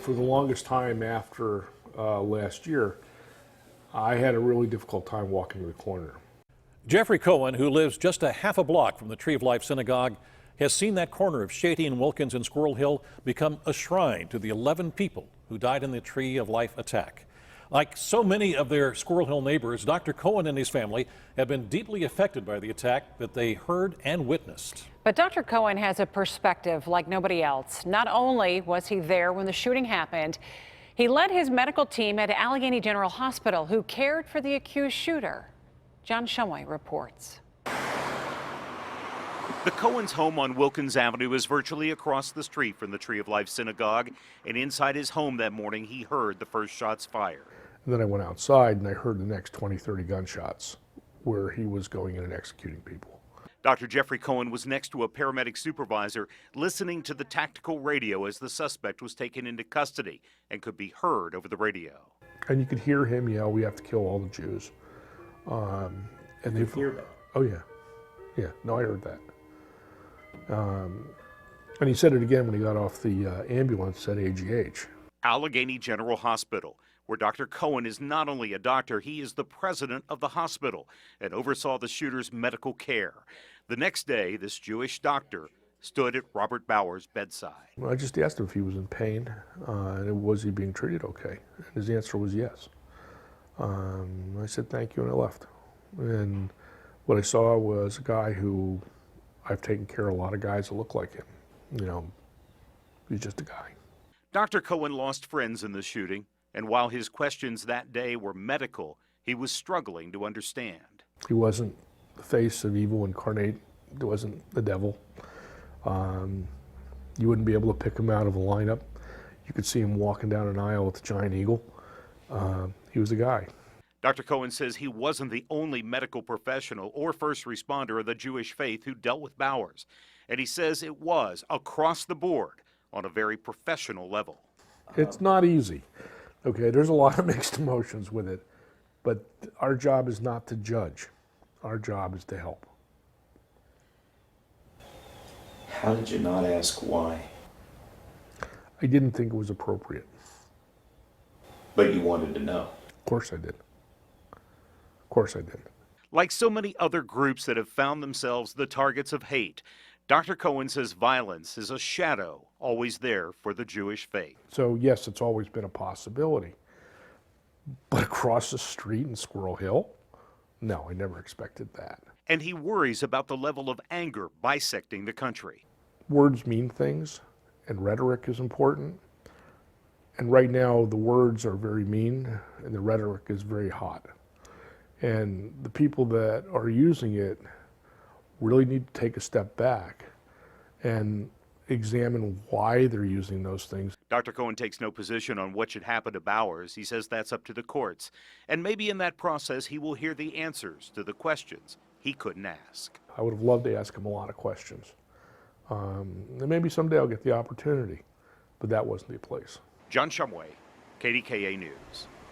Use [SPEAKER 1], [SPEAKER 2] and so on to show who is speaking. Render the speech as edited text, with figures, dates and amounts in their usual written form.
[SPEAKER 1] For the longest time after last year, I had a really difficult time walking to the corner.
[SPEAKER 2] Jeffrey Cohen, who lives just a half a block from the Tree of Life Synagogue, has seen that corner of Shady and Wilkins in Squirrel Hill become a shrine to the 11 people who died in the Tree of Life attack. Like so many of their Squirrel Hill neighbors, Dr. Cohen and his family have been deeply affected by the attack that they heard and witnessed.
[SPEAKER 3] But Dr. Cohen has a perspective like nobody else. Not only was he there when the shooting happened, he led his medical team at Allegheny General Hospital, who cared for the accused shooter. John Shumway reports.
[SPEAKER 4] The Cohen's home on Wilkins Avenue is virtually across the street from the Tree of Life Synagogue, and inside his home that morning he heard the first shots fired.
[SPEAKER 1] And then I went outside and I heard the next 20, 30 gunshots where he was going in and executing people.
[SPEAKER 4] Dr. Jeffrey Cohen was next to a paramedic supervisor listening to the tactical radio as the suspect was taken into custody and could be heard over the radio.
[SPEAKER 1] And you could hear him yell, "We have to kill all the Jews." And they
[SPEAKER 5] hear that?
[SPEAKER 1] Oh yeah, yeah. No, I heard that. And he said it again when he got off the ambulance at AGH.
[SPEAKER 4] Allegheny General Hospital, where Dr. Cohen is not only a doctor, he is the president of the hospital and oversaw the shooter's medical care. The next day, this Jewish doctor stood at Robert Bauer's bedside.
[SPEAKER 1] I just asked him if he was in pain and was he being treated okay. And his answer was yes. I said thank you and I left. And what I saw was a guy who I've taken care of a lot of guys that look like him. You know, he's just a guy.
[SPEAKER 4] Dr. Cohen lost friends in the shooting, and while his questions that day were medical, he was struggling to understand.
[SPEAKER 1] He wasn't the face of evil incarnate. He wasn't the devil. You wouldn't be able to pick him out of a lineup. You could see him walking down an aisle with the giant eagle. He was a guy.
[SPEAKER 4] Dr. Cohen says he wasn't the only medical professional or first responder of the Jewish faith who dealt with Bowers, and he says it was across the board on a very professional level.
[SPEAKER 1] It's not easy. Okay, there's a lot of mixed emotions with it, but our job is not to judge. Our job is to help.
[SPEAKER 5] How did you not ask why?
[SPEAKER 1] I didn't think it was appropriate.
[SPEAKER 5] But you wanted to know.
[SPEAKER 1] Of course I did. Of course I did.
[SPEAKER 4] Like so many other groups that have found themselves the targets of hate, Dr. Cohen says violence is a shadow always there for the Jewish faith.
[SPEAKER 1] So yes, it's always been a possibility. But across the street in Squirrel Hill? No, I never expected that.
[SPEAKER 4] And he worries about the level of anger bisecting the country.
[SPEAKER 1] Words mean things, and rhetoric is important. And right now, the words are very mean, and the rhetoric is very hot. And the people that are using it really need to take a step back and examine why they're using those things.
[SPEAKER 4] Dr. Cohen takes no position on what should happen to Bowers. He says that's up to the courts. And maybe in that process, he will hear the answers to the questions he couldn't ask.
[SPEAKER 1] I would have loved to ask him a lot of questions. And maybe someday I'll get the opportunity, but that wasn't the place.
[SPEAKER 4] John Shumway, KDKA News.